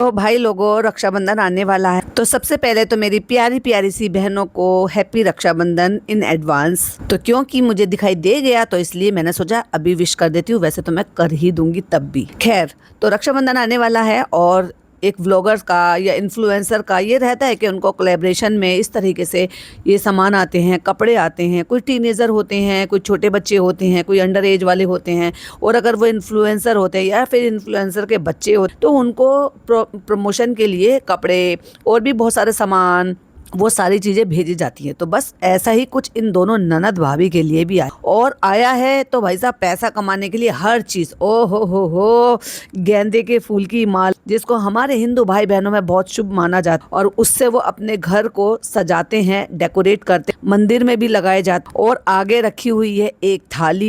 तो भाई लोगों, रक्षाबंधन आने वाला है। तो सबसे पहले तो मेरी प्यारी प्यारी सी बहनों को हैप्पी रक्षाबंधन इन एडवांस। तो क्योंकि मुझे दिखाई दे गया तो इसलिए मैंने सोचा अभी विश कर देती हूँ। वैसे तो मैं कर ही दूंगी तब भी। खैर, तो रक्षाबंधन आने वाला है और एक व्लॉगर्स का या इन्फ्लुएंसर का ये रहता है कि उनको कोलैबोरेशन में इस तरीके से ये सामान आते हैं, कपड़े आते हैं। कोई टीनेजर होते हैं, कोई छोटे बच्चे होते हैं, कोई अंडर एज वाले होते हैं, और अगर वो इन्फ्लुएंसर होते हैं या फिर इन्फ्लुएंसर के बच्चे होते तो उनको प्रमोशन के लिए कपड़े और भी बहुत सारे सामान, वो सारी चीज़ें भेजी जाती हैं। तो बस ऐसा ही कुछ इन दोनों ननद भाभी के लिए भी आया, और आया है तो भाई साहब पैसा कमाने के लिए हर चीज़। ओ हो, गेंदे के फूल की माल, जिसको हमारे हिंदू भाई बहनों में बहुत शुभ माना जाता, और उससे वो अपने घर को सजाते हैं, डेकोरेट करते हैं, मंदिर में भी लगाए जाते। और आगे रखी हुई है एक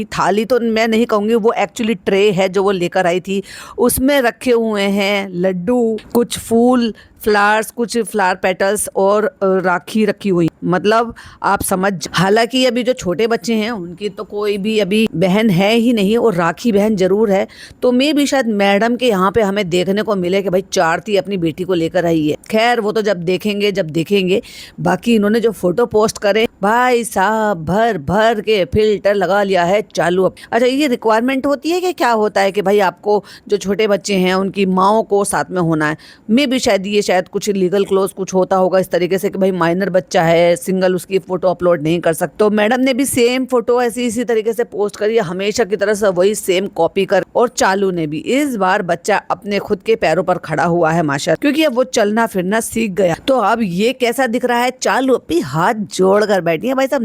थाली तो मैं नहीं कहूँगी, वो एक्चुअली ट्रे है जो वो लेकर आई थी। उसमें रखे हुए हैं लड्डू, कुछ फूल, फ्लावर्स, कुछ फ्लावर पेटल्स और राखी रखी हुई। मतलब आप समझ, हालांकि अभी जो छोटे बच्चे हैं उनकी तो कोई भी अभी बहन है ही नहीं, और राखी बहन जरूर है। तो मैं भी शायद मैडम के यहाँ पे हमें देखने को मिले कि भाई चारती अपनी बेटी को लेकर आई है। खैर वो तो जब देखेंगे। बाकी इन्होंने जो फोटो पोस्ट करे भाई साहब, भर भर के फिल्टर लगा लिया है चालू। अच्छा, ये रिक्वायरमेंट होती है कि क्या होता है कि भाई आपको जो छोटे बच्चे हैं उनकी माओ को साथ में होना है? मैं भी शायद कुछ लीगल क्लोज कुछ होता होगा इस तरीके से कि भाई माइनर बच्चा है, सिंगल, उसकी फोटो अपलोड नहीं कर सकते। तो मैडम ने भी सेम फोटो इसी तरीके से पोस्ट करी, हमेशा की तरह से वही सेम कॉपी कर। और चालू ने भी इस बार बच्चा अपने खुद के पैरों पर खड़ा हुआ है माशा, क्योंकि अब वो चलना फिरना सीख गया। तो अब ये कैसा दिख रहा है? चालू अपनी हाथ जोड़ कर बैठी है भाई साहब,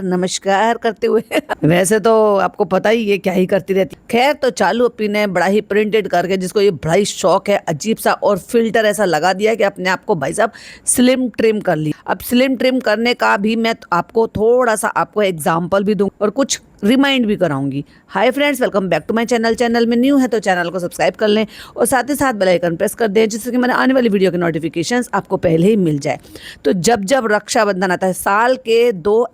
नमस्कार करते हुए। वैसे तो आपको पता ही ये क्या ही करती रहती। खैर, तो चालू अपनी ने बड़ा ही प्रिंटेड करके, जिसको ये बड़ा ही शौक है, अजीब सा और फिल्टर ऐसा लगा दिया कि अपने आप को भाई साहब स्लिम ट्रिम कर ली। अब स्लिम ट्रिम करने का भी मैं आपको थोड़ा सा एग्जाम्पल भी दूं और कुछ रिमाइंड भी कराऊंगी। Hi friends, welcome back to my channel में न्यू है तो चैनल को सब्सक्राइब कर लें और साथ ही साथ बेल आइकन प्रेस कर दें, जिससे कि मैंने आने वाली वीडियो के नोटिफिकेशंस आपको पहले ही मिल जाए। तो जब रक्षाबंधन आता है, साल के 2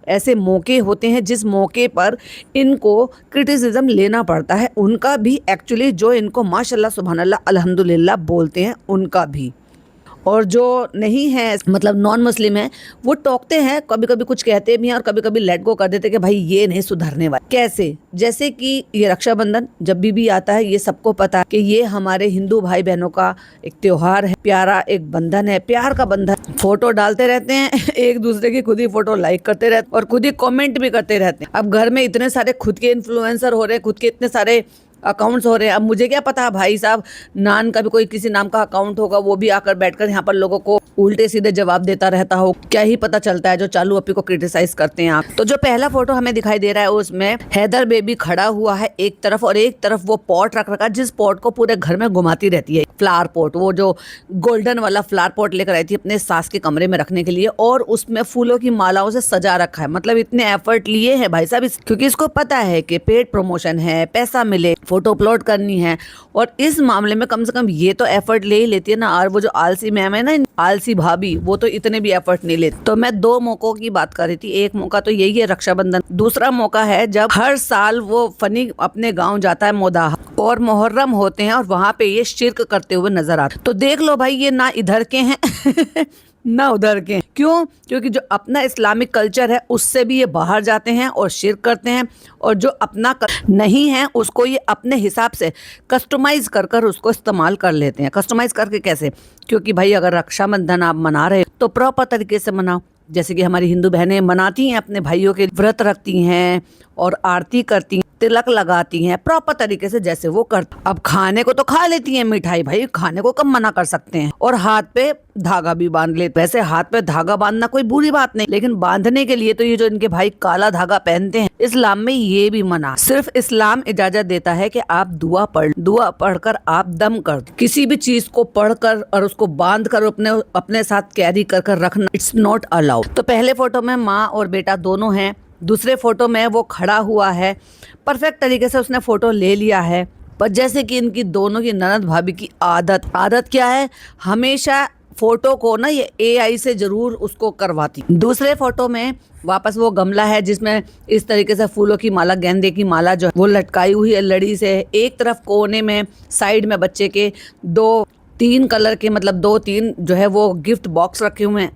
ऐसे मौके होते हैं जिस मौके पर इनको क्रिटिसिज्म लेना पड़ता है, उनका भी एक्चुअली, जो इनको माशाल्लाह सुभान अल्लाह अल्हम्दुलिल्लाह बोलते हैं उनका भी। और जो नहीं है, मतलब नॉन मुस्लिम है, वो टोकते हैं, कभी कभी कुछ कहते भी हैं और कभी कभी लेट गो कर देते कि भाई ये नहीं सुधरने वाला। कैसे? जैसे कि ये रक्षाबंधन जब भी आता है, ये सबको पता है कि ये हमारे हिंदू भाई बहनों का एक त्योहार है, प्यारा एक बंधन है, प्यार का बंधन। फोटो डालते रहते हैं एक दूसरे की, खुद ही फोटो लाइक करते रहते हैं और खुद ही कॉमेंट भी करते रहते हैं। अब घर में इतने सारे खुद के इन्फ्लुएंसर हो रहे हैं, खुद के इतने सारे अकाउंट्स हो रहे हैं। अब मुझे क्या पता भाई साहब, नान का भी कोई किसी नाम का अकाउंट होगा, वो भी आकर बैठकर यहाँ पर लोगों को उल्टे सीधे जवाब देता रहता हो। क्या ही पता चलता है जो चालू अपी को क्रिटिसाइज करते हैं आप। तो जो पहला फोटो हमें दिखाई दे रहा है उसमें हैदर बेबी खड़ा हुआ है एक तरफ, और एक तरफ वो पॉट रख रखा है, जिस पॉट को पूरे घर में घुमाती रहती है। फ्लावर पॉट, वो जो गोल्डन वाला फ्लावर पॉट लेकर आई थी अपने सास के कमरे में रखने के लिए, और उसमें फूलों की मालाओं से सजा रखा है। मतलब इतने एफर्ट लिए हैं भाई साहब, क्योंकि इसको पता है कि पेड प्रमोशन है, पैसा मिले, फोटो अपलोड करनी है। और इस मामले में कम से कम ये तो एफर्ट ले ही लेती है ना। और वो जो आलसी मैम है ना, आलसी भाभी, वो तो इतने भी एफर्ट नहीं लेती। तो मैं 2 मौकों की बात कर रही थी। एक मौका तो यही है रक्षाबंधन, दूसरा मौका है जब हर साल वो फनी अपने गांव जाता है मोदाहा, और मुहर्रम होते हैं और वहां पे ये शिर्क करते हुए नजर आते। तो देख लो भाई, ये ना इधर के हैं ना उधर के। क्यों? क्योंकि जो अपना इस्लामिक कल्चर है उससे भी ये बाहर जाते हैं और शिर्क करते हैं, और जो अपना नहीं है उसको ये अपने हिसाब से कस्टमाइज कर उसको इस्तेमाल कर लेते हैं। कस्टमाइज करके कैसे? क्योंकि भाई अगर रक्षाबंधन आप मना रहे तो प्रॉपर तरीके से मनाओ, जैसे कि हमारी हिंदू बहनें मनाती हैं, अपने भाइयों के व्रत रखती हैं और आरती करती हैं, तिलक लगाती हैं, प्रॉपर तरीके से जैसे वो करती। अब खाने को तो खा लेती हैं मिठाई, भाई खाने को कब मना कर सकते हैं। और हाथ पे धागा भी बांध लेते। वैसे हाथ पे धागा बांधना कोई बुरी बात नहीं, लेकिन बांधने के लिए तो ये जो इनके भाई काला धागा पहनते हैं, इस्लाम में ये भी मना। सिर्फ इस्लाम इजाजत देता है कि आप दुआ पढ़कर आप दम कर दो। किसी भी चीज को पढ़कर और उसको बांध कर अपने साथ कैरी कर रखना, इट्स नॉट अलाउड। तो पहले फोटो में माँ और बेटा दोनों हैं, दूसरे फोटो में वो खड़ा हुआ है, परफेक्ट तरीके से उसने फोटो ले लिया है। पर जैसे कि इनकी दोनों की ननद भाभी की आदत क्या है, हमेशा फोटो को ना ये एआई से जरूर उसको करवाती। दूसरे फोटो में वापस वो गमला है जिसमें इस तरीके से फूलों की माला, गेंदे की माला जो है वो लटकाई हुई है लड़ी से। एक तरफ कोने में साइड में बच्चे के 2-3 कलर के, मतलब 2-3 जो है वो गिफ्ट बॉक्स रखे हुए हैं,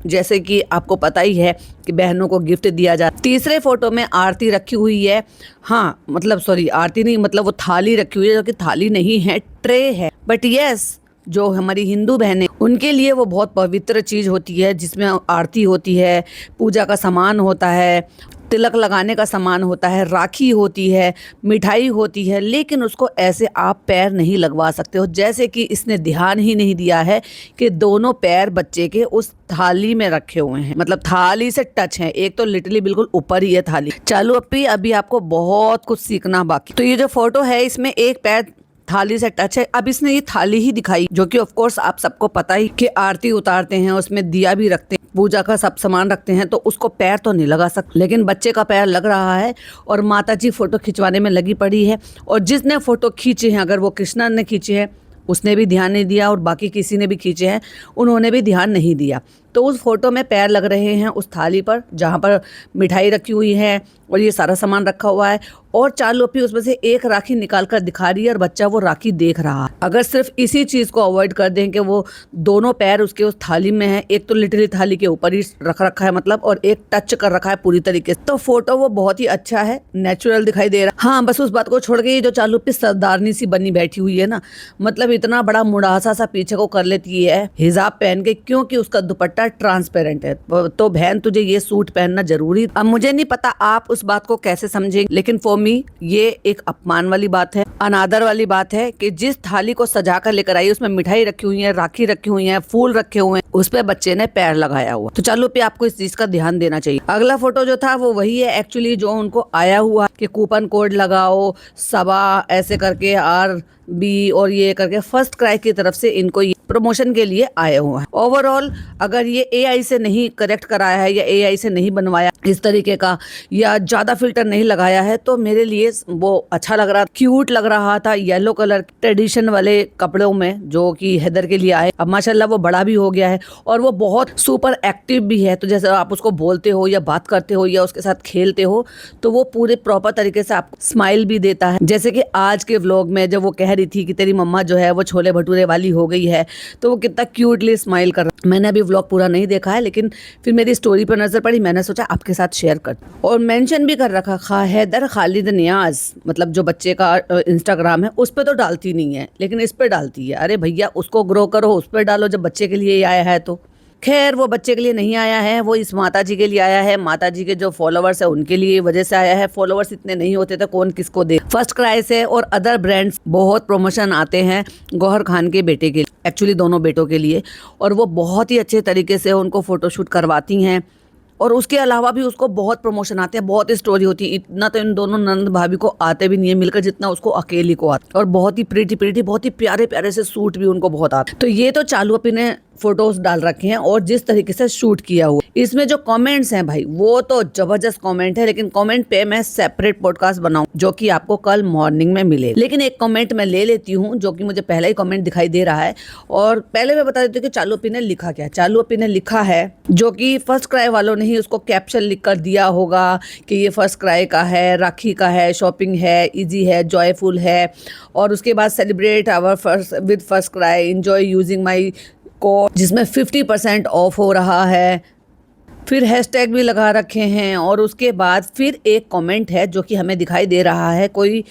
जैसे कि आपको पता ही है कि बहनों को गिफ्ट दिया जाता है। तीसरे फोटो में आरती रखी हुई है, हाँ मतलब सॉरी आरती नहीं, मतलब वो थाली रखी हुई है, जो कि थाली नहीं है, ट्रे है। बट यस, जो हमारी हिंदू बहनें, उनके लिए वो बहुत पवित्र चीज़ होती है, जिसमें आरती होती है, पूजा का सामान होता है, तिलक लगाने का सामान होता है, राखी होती है, मिठाई होती है। लेकिन उसको ऐसे आप पैर नहीं लगवा सकते हो, जैसे कि इसने ध्यान ही नहीं दिया है कि दोनों पैर बच्चे के उस थाली में रखे हुए हैं, मतलब थाली से टच है। एक तो लिटरली बिल्कुल ऊपर ही है थाली। चालू अप्पी, अभी आपको बहुत कुछ सीखना बाकी। तो ये जो फोटो है इसमें एक पैर थाली से टच है। अब इसने ये थाली ही दिखाई, जो कि ऑफ कोर्स आप सबको पता ही कि आरती उतारते हैं, उसमें दिया भी रखते हैं, पूजा का सब सामान रखते हैं, तो उसको पैर तो नहीं लगा सकते। लेकिन बच्चे का पैर लग रहा है और माता जी फोटो खिंचवाने में लगी पड़ी है। और जिसने फोटो खींचे हैं, अगर वो कृष्णा ने खींचे हैं, उसने भी ध्यान नहीं दिया, और बाकी किसी ने भी खींचे हैं, उन्होंने भी ध्यान नहीं दिया। तो उस फोटो में पैर लग रहे हैं उस थाली पर जहाँ पर मिठाई रखी हुई है और ये सारा सामान रखा हुआ है। और चालू अप्पी उसमें से एक राखी निकाल कर दिखा रही है और बच्चा वो राखी देख रहा है। अगर सिर्फ इसी चीज़ को अवॉइड कर दें कि वो दोनों पैर उसके उस थाली में है, एक तो लिटरली थाली के ऊपर ही रख रखा है मतलब, और एक टच कर रखा है पूरी तरीके से, तो फोटो वो बहुत ही अच्छा है, नेचुरल दिखाई दे रहा है। हाँ, बस उस बात को छोड़ के जो चालू अप्पी सरदारनी सी बनी बैठी हुई है ना, मतलब इतना बड़ा मुड़ासा सा पीछे को कर लेती है हिजाब पहन के, क्योंकि उसका दुपट्टा ट्रांसपेरेंट है। तो बहन तुझे ये सूट पहनना जरूरी। अब मुझे नहीं पता आप उस बात को कैसे समझेंगे, लेकिन फॉर मी ये एक अपमान वाली बात है, अनादर वाली बात है कि जिस थाली को सजा कर लेकर आई उसमें मिठाई रखी हुई है, राखी रखी हुई है, फूल रखे हुए हैं, उस पे बच्चे ने पैर लगाया हुआ। तो चालू पे आपको इस चीज का ध्यान देना चाहिए। अगला फोटो जो था वो वही है एक्चुअली जो उनको आया हुआ कि कूपन कोड लगाओ, सबा ऐसे करके RB और ये करके फर्स्ट क्राई की तरफ से इनको प्रमोशन के लिए आए हुए हैं। ओवरऑल अगर ये AI से नहीं करेक्ट कराया है या AI से नहीं बनवाया इस तरीके का, या ज्यादा फिल्टर नहीं लगाया है, तो मेरे लिए वो अच्छा लग रहा, क्यूट लग रहा था। येलो कलर ट्रेडिशन वाले कपड़ों में जो कि हैदर के लिए आए। अब माशाल्लाह वो बड़ा भी हो गया है और वो बहुत सुपर एक्टिव भी है। तो जैसे आप उसको बोलते हो या बात करते हो या उसके साथ खेलते हो, तो वो पूरे प्रॉपर तरीके से आपको स्माइल भी देता है। जैसे कि आज के व्लॉग में जब वो कह रही थी कि तेरी मम्मा जो है वो छोले भटूरे वाली हो गई है, तो वो कितना क्यूटली स्माइल कर रहा। मैंने अभी व्लॉग पूरा नहीं देखा है, लेकिन फिर मेरी स्टोरी पर नजर पड़ी, मैंने सोचा आपके साथ शेयर कर। और मेंशन भी कर रखा हैदर खालिद नियाज, मतलब जो बच्चे का इंस्टाग्राम है, उस पर तो डालती नहीं है लेकिन इस पर डालती है। अरे भैया उसको ग्रो करो, उस पर डालो जब बच्चे के लिए आया है। तो खैर वो बच्चे के लिए नहीं आया है, वो इस माता जी के लिए आया है। माता जी के जो फॉलोवर्स है उनके लिए वजह से आया है। फॉलोवर्स इतने नहीं होते तो कौन किसको दे। फर्स्ट क्राई से और अदर ब्रांड्स बहुत प्रमोशन आते हैं गौहर खान के बेटे के लिए, एक्चुअली दोनों बेटों के लिए, और वो बहुत ही अच्छे तरीके से उनको फोटोशूट करवाती हैं। और उसके अलावा भी उसको बहुत प्रमोशन आते हैं, बहुत स्टोरी होती है। इतना तो इन दोनों नंद भाभी को आते भी नहीं है मिलकर जितना उसको अकेली को आता। और बहुत ही प्रीटी बहुत ही प्यारे प्यारे से सूट भी उनको बहुत आते। तो ये तो चालू अप्पी ने फोटोज डाल रखे हैं और जिस तरीके से शूट किया हुआ, इसमें जो कमेंट्स हैं भाई वो तो जबरदस्त कमेंट है। लेकिन कमेंट पे मैं सेपरेट पॉडकास्ट बनाऊं जो कि आपको कल मॉर्निंग में मिले। लेकिन एक कमेंट मैं ले लेती हूँ जो कि मुझे पहला ही कमेंट दिखाई दे रहा है। और पहले मैं बता देती हूँ कि चालू अप्पी ने लिखा क्या। चालू अप्पी ने लिखा है, जो कि फर्स्ट क्राई वालों ने ही उसको कैप्शन लिख कर दिया होगा कि ये फर्स्ट क्राई का है, राखी का है, शॉपिंग है, इजी है, जॉयफुल है, और उसके बाद celebrate our FirstCry, enjoy using my code, जिसमें 50% ऑफ हो रहा है। फिर हैशटैग भी लगा रखे हैं। और उसके बाद फिर एक कमेंट है जो कि हमें दिखाई दे रहा है, कोई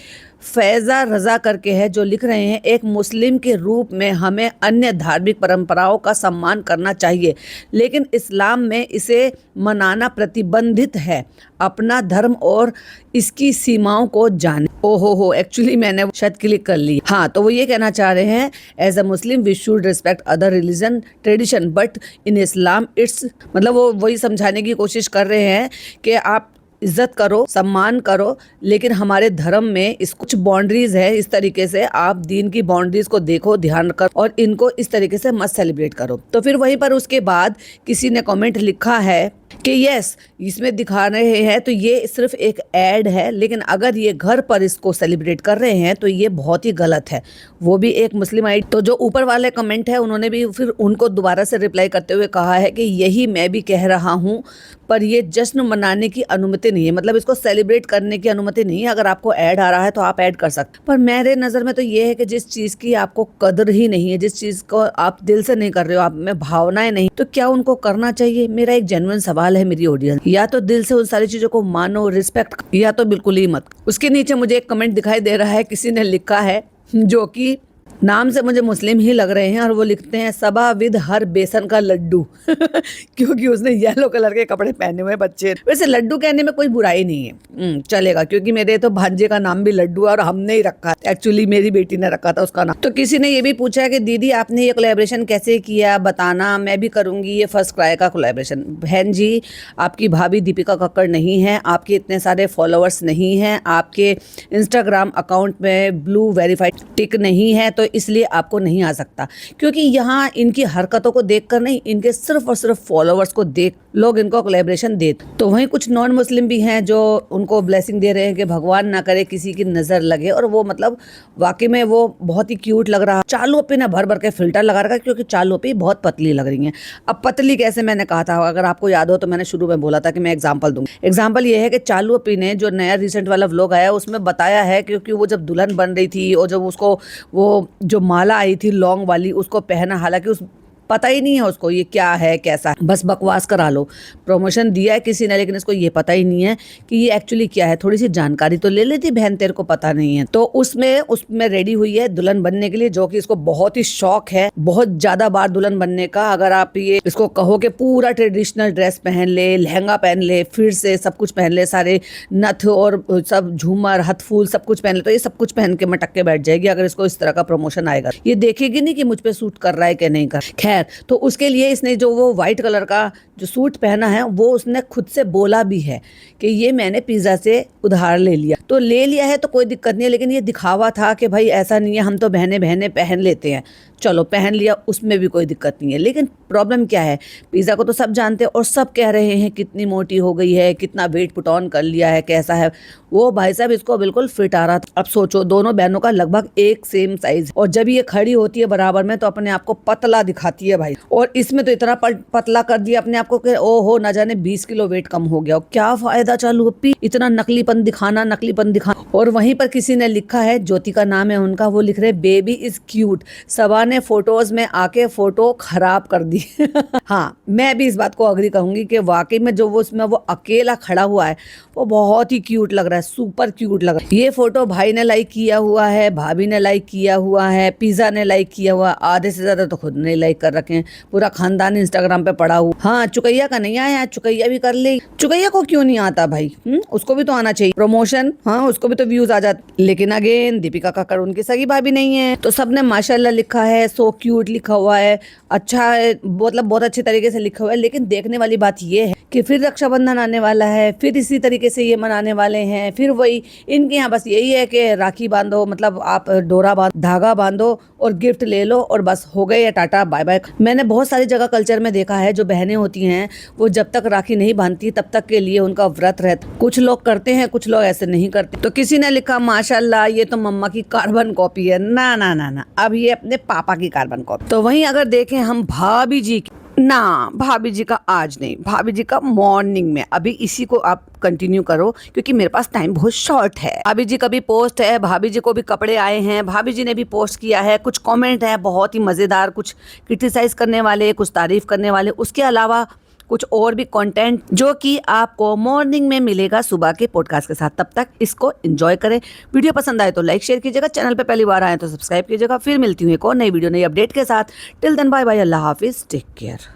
फैज़ा रज़ा करके है, जो लिख रहे हैं, एक मुस्लिम के रूप में हमें अन्य धार्मिक परंपराओं का सम्मान करना चाहिए, लेकिन इस्लाम में इसे मनाना प्रतिबंधित है। अपना धर्म और इसकी सीमाओं को जाने। ओहो हो, एक्चुअली मैंने शायद क्लिक कर ली। हाँ, तो वो ये कहना चाह रहे हैं, as a Muslim we should respect other religion tradition but in Islam it's, मतलब वो वही समझाने की कोशिश कर रहे हैं कि आप इज्जत करो, सम्मान करो, लेकिन हमारे धर्म में इस कुछ बाउंड्रीज है। इस तरीके से आप दीन की बाउंड्रीज को देखो, ध्यान करो, और इनको इस तरीके से मत सेलिब्रेट करो। तो फिर वहीं पर उसके बाद किसी ने कमेंट लिखा है कि यस इसमें दिखा रहे हैं तो ये सिर्फ एक ऐड है, लेकिन अगर ये घर पर इसको सेलिब्रेट कर रहे हैं तो ये बहुत ही गलत है, वो भी एक मुस्लिम आइड। तो जो ऊपर वाले कमेंट है उन्होंने भी फिर उनको दोबारा से रिप्लाई करते हुए कहा है कि यही मैं भी कह रहा हूँ, पर ये जश्न मनाने की अनुमति नहीं है, मतलब इसको सेलिब्रेट करने की अनुमति नहीं है। अगर आपको ऐड आ रहा है तो आप ऐड कर सकते, पर मेरे नज़र में तो ये है कि जिस चीज़ की आपको कदर ही नहीं है, जिस चीज़ को आप दिल से नहीं कर रहे हो, आप में भावनाएं नहीं, तो क्या उनको करना चाहिए? मेरा एक जेन्युइन सवाल है मेरी ऑडियंस, या तो दिल से उन सारी चीज़ों को मानो, रिस्पेक्ट, या तो बिल्कुल ही मत। उसके नीचे मुझे एक कमेंट दिखाई दे रहा है, किसी ने लिखा है जो कि नाम से मुझे मुस्लिम ही लग रहे हैं, और वो लिखते हैं सबा विद हर बेसन का लड्डू क्योंकि उसने येलो कलर के कपड़े पहने हुए बच्चे। वैसे लड्डू कहने में कोई बुराई नहीं है, चलेगा, क्योंकि मेरे तो भांजे का नाम भी लड्डू है और हमने ही रखा, एक्चुअली मेरी बेटी ने रखा था उसका नाम। तो किसी ने ये भी पूछा है कि दीदी आपने ये कोलैबोरेशन कैसे किया, बताना, मैं भी करूंगी ये फर्स्ट क्राई का कोलैबोरेशन। बहन जी, आपकी भाभी दीपिका कक्कड़ नहीं है, आपके इतने सारे फॉलोअर्स नहीं हैं, आपके इंस्टाग्राम अकाउंट में ब्लू वेरीफाइड टिक नहीं है, तो इसलिए आपको नहीं आ सकता। क्योंकि यहाँ इनकी हरकतों को देखकर नहीं, इनके सिर्फ और सिर्फ फॉलोअर्स को देख लोग इनको कोलैबोरेशन दे। तो वहीं कुछ नॉन मुस्लिम भी हैं जो उनको ब्लेसिंग दे रहे हैं कि भगवान ना करे किसी की नज़र लगे, और वो मतलब वाकई में वो बहुत ही क्यूट लग रहा है। चालू अपी ने भर भर के फिल्टर लगा रखा है, क्योंकि चालू अपी बहुत पतली लग रही हैं। अब पतली कैसे, मैंने कहा था, अगर आपको याद हो तो मैंने शुरू में बोला था कि मैं एग्जाम्पल दूंगी। एग्जाम्पल ये है कि चालू अपी ने जो नया रिसेंट वाला व्लॉग आया उसमें बताया है, क्योंकि वो जब दुल्हन बन रही थी और जब उसको वो जो माला आई थी लॉन्ग वाली उसको पहना, हालांकि उस पता ही नहीं है उसको ये क्या है कैसा है, बस बकवास करा लो। प्रमोशन दिया है किसी ने, लेकिन इसको ये पता ही नहीं है कि ये एक्चुअली क्या है। थोड़ी सी जानकारी तो ले लेती बहन, तेरे को पता नहीं है। तो उसमें रेडी हुई है दुल्हन बनने के लिए, जो कि इसको बहुत ही शौक है, बहुत ज्यादा बार दुल्हन बनने का। अगर आप ये इसको कहो कि पूरा ट्रेडिशनल ड्रेस पहन ले, लहंगा पहन ले, फिर से सब कुछ पहन ले, सारे नथ और सब झूमर हथ फूल सब कुछ पहन ले, तो ये सब कुछ पहन के मटक के बैठ जाएगी अगर इसको इस तरह का प्रमोशन आएगा। ये देखेगी नहीं कि मुझ पे सूट कर रहा है कि नहीं कर। खैर, तो उसके लिए इसने जो वो वाइट कलर का जो सूट पहना है वो उसने खुद से बोला भी है कि ये मैंने पिज़्ज़ा से उधार ले लिया। तो ले लिया है तो कोई दिक्कत नहीं है, लेकिन ये दिखावा था कि भाई ऐसा नहीं है, हम तो बहने बहने पहन लेते हैं, चलो पहन लिया, उसमें भी कोई दिक्कत नहीं है। लेकिन प्रॉब्लम क्या है, पिज़्ज़ा को तो सब जानते हैं और सब कह रहे हैं कितनी मोटी हो गई है, कितना वेट पुट ऑन कर लिया है, कैसा है वो। भाई साहब इसको बिल्कुल फिट आ रहा था। अब सोचो दोनों बहनों का लगभग एक सेम साइज, और जब ये खड़ी होती है बराबर में तो अपने आप को पतला दिखाती है भाई, और इसमें तो इतना पतला कर दिया अपने आप को कि ओहो ना जाने 20 किलो वेट कम हो गया। क्या फायदा चालू अपी इतना नकलीपन दिखाना। और वहीं पर किसी ने लिखा है, ज्योति का नाम है उनका, वो लिख रहे बेबी इज क्यूट, सबा ने फोटोज में आके फोटो खराब कर दी हाँ, मैं भी इस बात को अग्री कहूंगी कि वाकई में जो वो उसमें वो अकेला खड़ा हुआ है वो बहुत ही क्यूट लग रहा है, सुपर क्यूट लग रहा है। ये फोटो भाई ने लाइक किया हुआ है, भाभी ने लाइक किया हुआ है, पिज़्ज़ा ने लाइक किया हुआ, आधे से ज्यादा तो खुद ने लाइक कर रखे हैं, पूरा खानदान इंस्टाग्राम पे पड़ा हुआ। हाँ, चुकैया का नहीं आया, चुकैया भी कर ले। चुकैया को क्यों नहीं आता भाई, उसको भी तो आना चाहिए प्रमोशन, हाँ उसको भी तो व्यूज आ जाते। लेकिन अगेन दीपिका कक्कड़ उनकी सगी भाभी नहीं है, तो सबने माशाल्लाह लिखा है, सो क्यूट लिखा हुआ है, अच्छा है, मतलब बहुत अच्छे तरीके से लिखा हुआ है। लेकिन देखने वाली बात ये है कि फिर रक्षाबंधन आने वाला है, फिर इसी तरीके से ये मनाने वाले हैं, फिर वही इनके यहाँ बस यही है कि राखी बांधो, मतलब आप डोरा धागा बांधो और गिफ्ट ले लो और बस हो गए, या टाटा बाय बाय। मैंने बहुत सारी जगह कल्चर में देखा है जो बहनें होती हैं वो जब तक राखी नहीं बांधती तब तक के लिए उनका व्रत रहता। कुछ लोग करते हैं, कुछ लोग ऐसे नहीं करते। तो किसी ने लिखा माशाल्लाह ये तो मम्मा की कार्बन कॉपी है। ना ना ना ना, अब ये अपने पापा की कार्बन कॉपी। तो वहीं अगर देखें हम भाभी जी की, ना भाभी जी का आज नहीं, भाभी जी का मॉर्निंग में, अभी इसी को आप कंटिन्यू करो क्योंकि मेरे पास टाइम बहुत शॉर्ट है। भाभी जी का भी पोस्ट है, भाभी जी को भी कपड़े आए हैं, भाभी जी ने भी पोस्ट किया है, कुछ कमेंट है बहुत ही मज़ेदार, कुछ क्रिटिसाइज करने वाले, कुछ तारीफ करने वाले, उसके अलावा कुछ और भी कंटेंट जो कि आपको मॉर्निंग में मिलेगा सुबह के पॉडकास्ट के साथ। तब तक इसको एंजॉय करें। वीडियो पसंद आए तो लाइक शेयर कीजिएगा, चैनल पे पहली बार आए तो सब्सक्राइब कीजिएगा। फिर मिलती हूँ एक और नई वीडियो नई अपडेट के साथ। टिल देन बाय बाय, अल्लाह हाफिज, टेक केयर।